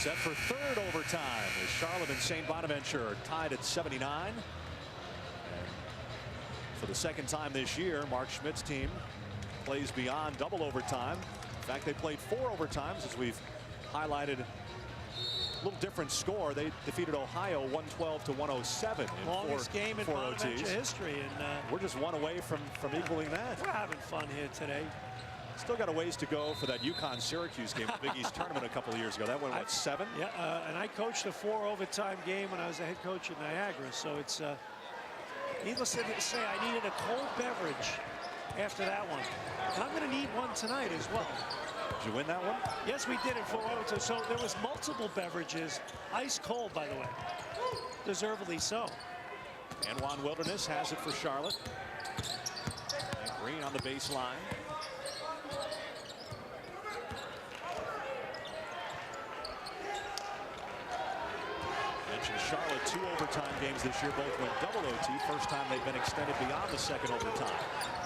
Set for third overtime as Charlotte and St. Bonaventure are tied at 79. And for the second time this year, Mark Schmidt's team plays beyond double overtime. In fact, they played 4 overtimes, as we've highlighted. A little different score. They defeated Ohio 112-107 in longest game in four Bonaventure OTs. history, and we're just one away from equaling that. we're having fun here today. Still got a ways to go for that UConn-Syracuse game, the Big East tournament a couple of years ago. That went, what, 7? Yeah, and I coached a 4 overtime game when I was a head coach at Niagara, so it's needless to say, I needed a cold beverage after that one. And I'm going to need one tonight as well. Did you win that one? Yes, we did in 4 overtime. So there was multiple beverages, ice cold, by the way. Deservedly so. And Juan Wilderness has it for Charlotte. And Green on the baseline. Mentioned Charlotte, 2 overtime games this year, both went double OT. First time they've been extended beyond the second overtime.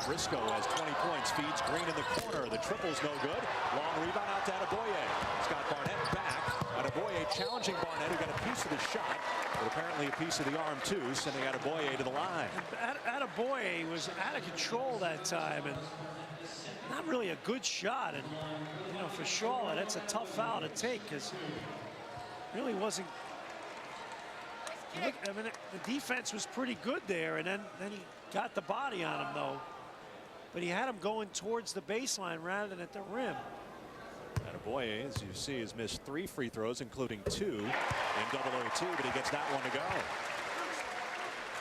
Briscoe has 20 points, feeds Green in the corner. The triple's no good. Long rebound out to Adeboye. It's got Barnett back. Adeboye challenging Barnett, who got a piece of the shot, but apparently a piece of the arm too, sending Adeboye to the line. Adeboye was out of control that time, and not really a good shot. And you know, for Charlotte, that's a tough foul to take, because really wasn't. I mean, the defense was pretty good there, and then he got the body on him, though. But he had him going towards the baseline rather than at the rim. Adeboye, as you see, has missed 3 free throws, including 2 in double OT, but he gets that one to go.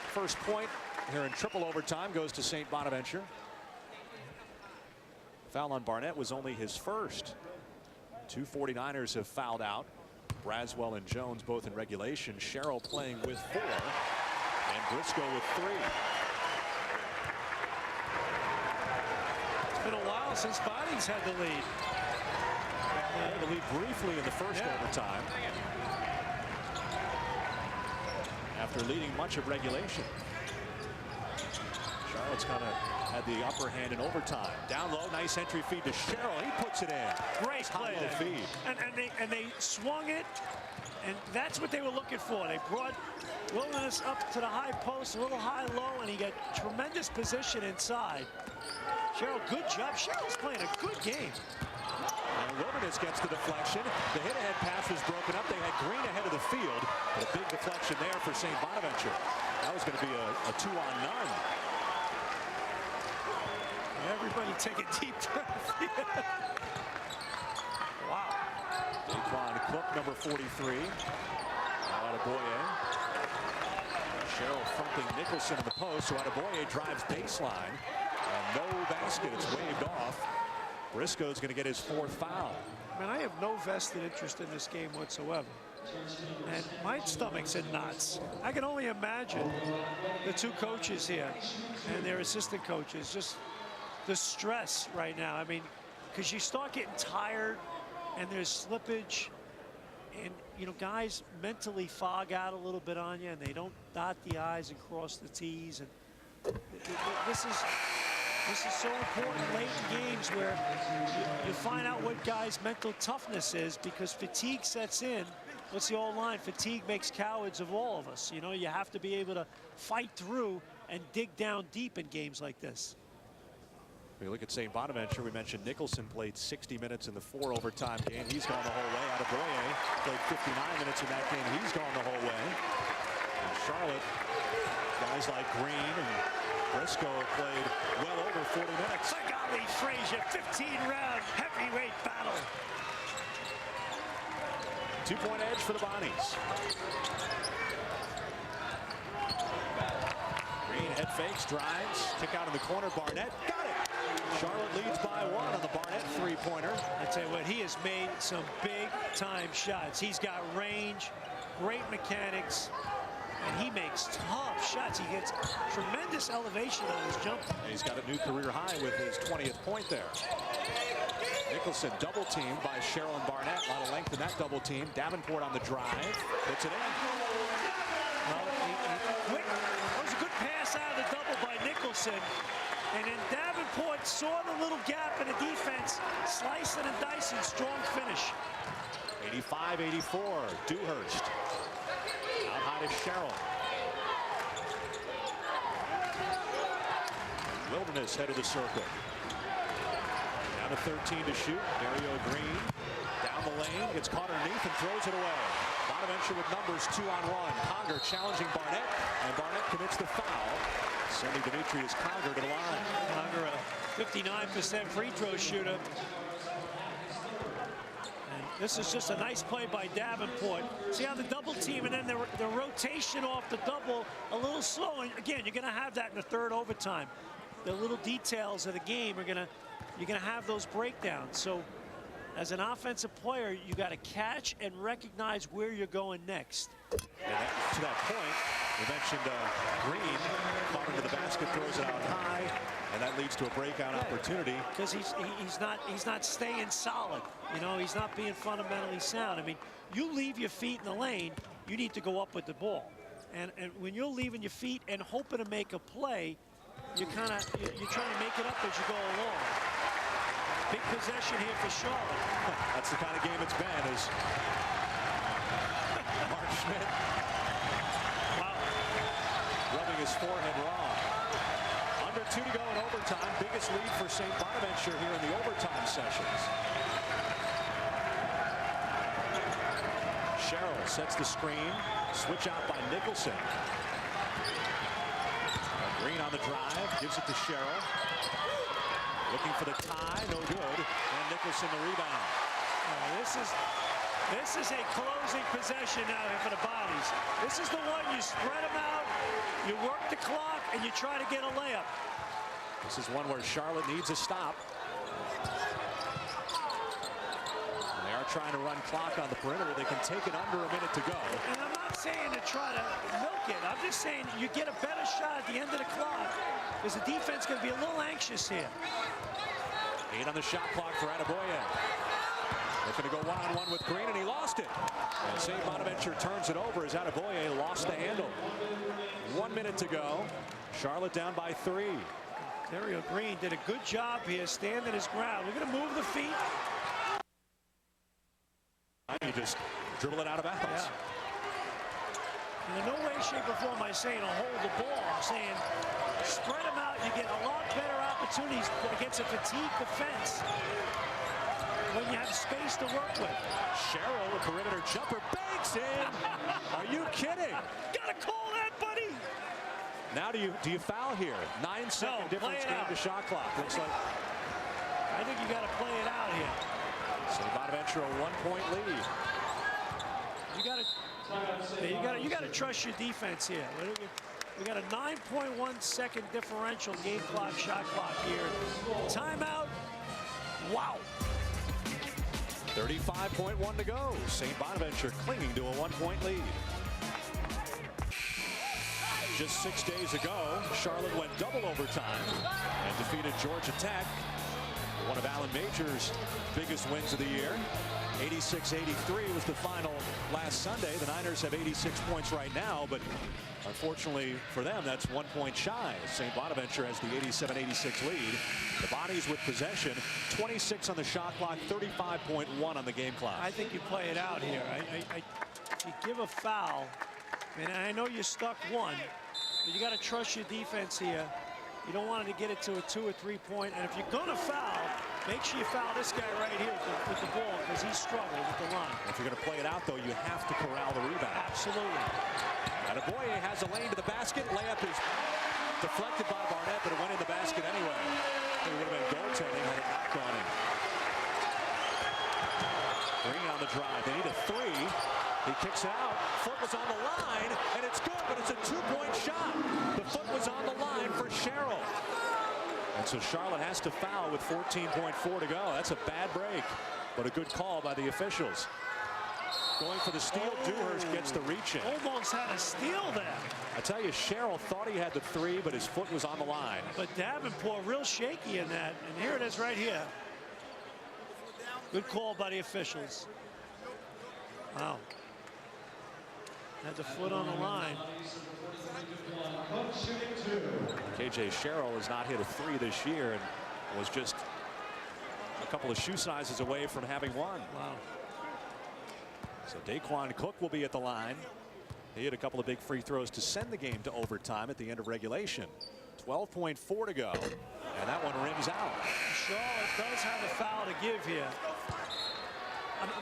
First point here in triple overtime goes to St. Bonaventure. Foul on Barnett was only his first. 2 49ers have fouled out. Braswell and Jones both in regulation. Sherrill playing with 4. And Briscoe with 3. It's been a while since Bonning's had the lead. The lead briefly in the first overtime. After leading much of regulation. Charlotte's kind of had the upper hand in overtime. Down low, nice entry feed to Sherrill. He puts it in. Great play there. Feed. And they swung it, and that's what they were looking for. They brought Wilderness up to the high post, a little high-low, and he got tremendous position inside. Sherrill, good job. Sherrill's playing a good game. And Wilderness gets the deflection. The hit-ahead pass was broken up. They had Green ahead of the field. But a big deflection there for St. Bonaventure. That was going to be a 2-on-none. Everybody take a deep breath. Wow. Daquan Cook, number 43. Now Adeboye. Sherrill thumping Nicholson in the post, so Adeboye drives baseline. And no basket, it's waved off. Briscoe's going to get his 4th foul. Man, I have no vested interest in this game whatsoever. And my stomach's in knots. I can only imagine the 2 coaches here and their assistant coaches, just the stress right now. I mean, because you start getting tired and there's slippage, and you know, guys mentally fog out a little bit on you, and they don't dot the I's and cross the T's. And this is so important late in games, where you find out what guys' mental toughness is, because fatigue sets in. What's the old line? Fatigue makes cowards of all of us. You know, you have to be able to fight through and dig down deep in games like this. We look at St. Bonaventure. We mentioned Nicholson played 60 minutes in the 4 overtime game. He's gone the whole way. Adeboye played 59 minutes in that game. He's gone the whole way. And Charlotte, guys like Green and Briscoe have played well over 40 minutes. My golly, Frazier, 15-round heavyweight battle. 2-point edge for the Bonnies. Green head fakes, drives, kick out in the corner. Barnett got it. Charlotte leads by 1 on the Barnett 3-pointer. I tell you what, he has made some big-time shots. He's got range, great mechanics, and he makes tough shots. He gets tremendous elevation on his jump. He's got a new career high with his 20th point there. Nicholson double teamed by Sherrill and Barnett. A lot of length in that double team. Davenport on the drive. Puts it in. Well, that was a good pass out of the double by Nicholson. And then Davenport saw the little gap in the defense, slicing and dicing, strong finish. 85-84. Dewhurst. Out high to Sherrill. Wilderness head of the circle. Down to 13 to shoot. Dario Green down the lane, gets caught underneath and throws it away. Bonaventure with numbers 2-on-1. Conger challenging Barnett, and Barnett commits the foul, sending Demetrius Conger to the line. Conger, a 59% free throw shooter. And this is just a nice play by Davenport. See how the double team and then the rotation off the double a little slow. And again, you're going to have that in the third overtime. The little details of the game are you're gonna have those breakdowns. So as an offensive player, you got to catch and recognize where you're going next. And to that point, we mentioned Green caught into the basket, throws it out high, and that leads to a breakout opportunity. Because he's not staying solid. You know, he's not being fundamentally sound. I mean, you leave your feet in the lane, you need to go up with the ball. And when you're leaving your feet and hoping to make a play, you're trying to make it up as you go along. Big possession here for Charlotte. That's the kind of game it's been. As Mark Schmidt, wow, rubbing his forehead raw. Under 2 to go in overtime. Biggest lead for St. Bonaventure here in the overtime sessions. Sherrill sets the screen. Switch out by Nicholson. Green on the drive, gives it to Sherrill. Looking for the tie, no good. And Nicholson the rebound. This is a closing possession now for the bodies. This is the one you spread them out, you work the clock, and you try to get a layup. This is one where Charlotte needs a stop. They are trying to run clock on the perimeter. They can take it under a minute to go. And I'm not saying to try to milk it. I'm just saying you get a better shot at the end of the clock because the defense is going to be a little anxious here. 8 on the shot clock for Adeboye. Looking to go one-on-one with Green, and he lost it. And St. Bonaventure turns it over as Adeboye lost the handle. 1 minute to go. Charlotte down by 3. Dario Green did a good job here, standing his ground. We're going to move the feet. You just dribble it out of bounds. Yeah. And in no way, shape, or form am I saying to hold the ball. I'm saying spread them out. You get a lot better opportunities against a fatigued defense when you have space to work with. Sherrill, a perimeter jumper, banks in. Are you kidding? Gotta call that, buddy. Now do you foul here? 9-second difference game to shot clock. Looks like. I think you got to play it out here. So Bonaventure a 1-point lead. You got to trust your defense here. We got a 9.1 second differential game clock, shot clock here. Timeout. Wow. 35.1 to go. St. Bonaventure clinging to a 1-point lead. Just 6 days ago, Charlotte went double overtime and defeated Georgia Tech. One of Allen Major's biggest wins of the year. 86-83 was the final last Sunday. The Niners have 86 points right now, but unfortunately for them, that's 1 point shy. St. Bonaventure has the 87-86 lead. The Bonnies with possession, 26 on the shot clock, 35.1 on the game clock. I think you play it out here. You give a foul, and I know you stuck one, but you got to trust your defense here. You don't want it to get it to a 2 or 3 point. And if you're going to foul, make sure you foul this guy right here with the ball because he struggled with the line. If you're going to play it out, though, you have to corral the rebound. Absolutely. Adeboye has a lane to the basket. Layup is deflected by Barnett, but it went in the basket anyway. It would have been goaltending had it not gone in. Green on the drive. They need a 3. He kicks it out. Foot was on the line, and it's good, but it's a 2-point shot. The foot was on the line for Sherrill. And so Charlotte has to foul with 14.4 to go. That's a bad break, but a good call by the officials. Going for the steal, Dewhurst gets the reach in. Almost had a steal there. I tell you, Sherrill thought he had the 3, but his foot was on the line. But Davenport real shaky in that, and here it is right here. Good call by the officials. Wow. Had the foot on the line. KJ Sherrill has not hit a 3 this year and was just a couple of shoe sizes away from having one. Wow. So Daquan Cook will be at the line. He had a couple of big free throws to send the game to overtime at the end of regulation. 12.4 to go. And that one rims out. Charlotte does have a foul to give here.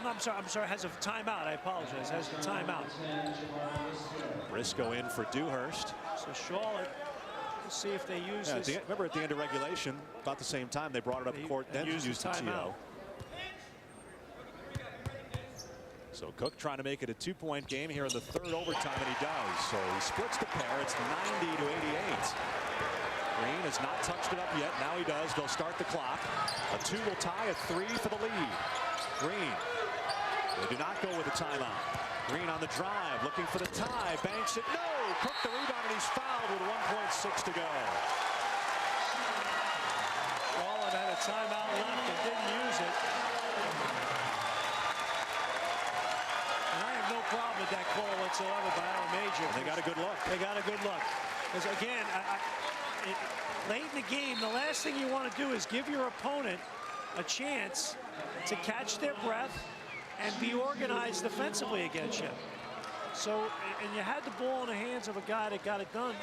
I'm sorry, has a timeout. I apologize. Has a timeout. Briscoe in for Dewhurst. So Charlotte, let's see if they use this. Remember at the end of regulation, about the same time, they brought it up court, then used the TO. So Cook trying to make it a 2-point game here in the third overtime, and he does. So he splits the pair. It's 90 to 88. Green has not touched it up yet. Now he does. They'll start the clock. A 2 will tie, a 3 for the lead. Green. They do not go with a timeout. Green on the drive, looking for the tie. Banks it. No! Cook the rebound, and he's fouled with 1.6 to go. Charlotte had a timeout left and didn't use it. And I have no problem with that call whatsoever by Allen Major. And they got a good look. They got a good look. Because again, late in the game, the last thing you want to do is give your opponent a chance to catch their breath and be organized defensively against you. So, and you had the ball in the hands of a guy that got it done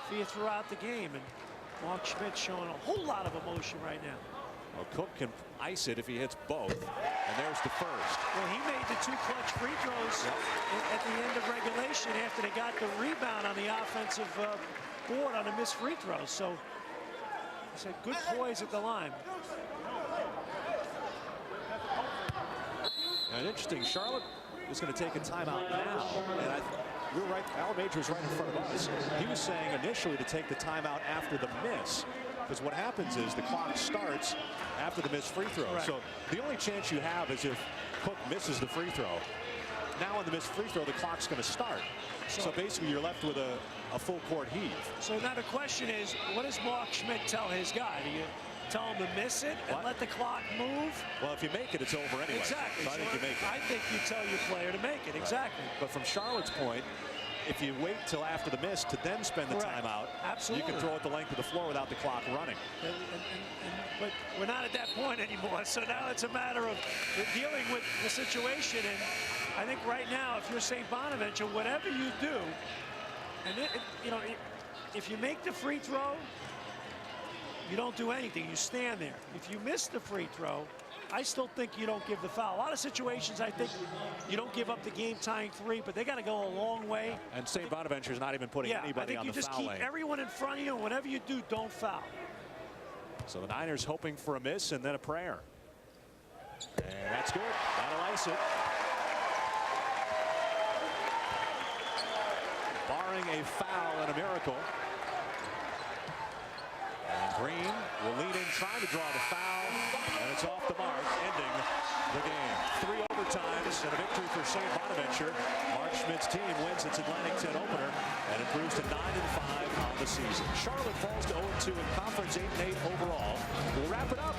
for you throughout the game. And Mark Schmidt showing a whole lot of emotion right now. Well, Cook can ice it if he hits both. And there's the first. Well, he made the 2 clutch free throws at the end of regulation after they got the rebound on the offensive board on the missed free throws. So, it's a good poise at the line. And interesting, Charlotte is going to take a timeout now. And we were right, Allen Major was right in front of us. He was saying initially to take the timeout after the miss. Because what happens is the clock starts after the missed free throw. Right. So the only chance you have is if Cook misses the free throw. Now on the missed free throw, the clock's going to start. So basically you're left with a full court heave. So now the question is, what does Mark Schmidt tell his guy? Do you tell him to miss it and let the clock move? Well, if you make it, it's over anyway. Exactly. So I think you make it. I think you tell your player to make it. Exactly. But from Charlotte's point, if you wait till after the miss to then spend the timeout, absolutely, you can throw it the length of the floor without the clock running. But we're not at that point anymore. So now it's a matter of dealing with the situation. And I think right now, if you're St. Bonaventure, whatever you do, and you know, if you make the free throw, you don't do anything. You stand there. If you miss the free throw, I still think you don't give the foul. A lot of situations, I think you don't give up the game-tying 3, but they got to go a long way. And St. Bonaventure's not even putting anybody on the foul lane. I think you just keep everyone in front of you, and whatever you do, don't foul. So the Niners hoping for a miss and then a prayer. And that's good. That'll ice it. Barring a foul and a miracle. And Green will lean in, trying to draw the foul, and it's off the mark, ending the game. 3 overtimes and a victory for St. Bonaventure. Mark Schmidt's team wins its Atlantic 10 opener and improves to 9-5 on the season. Charlotte falls to 0-2 in conference, 8-8 overall. We'll wrap it up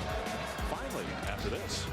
finally after this.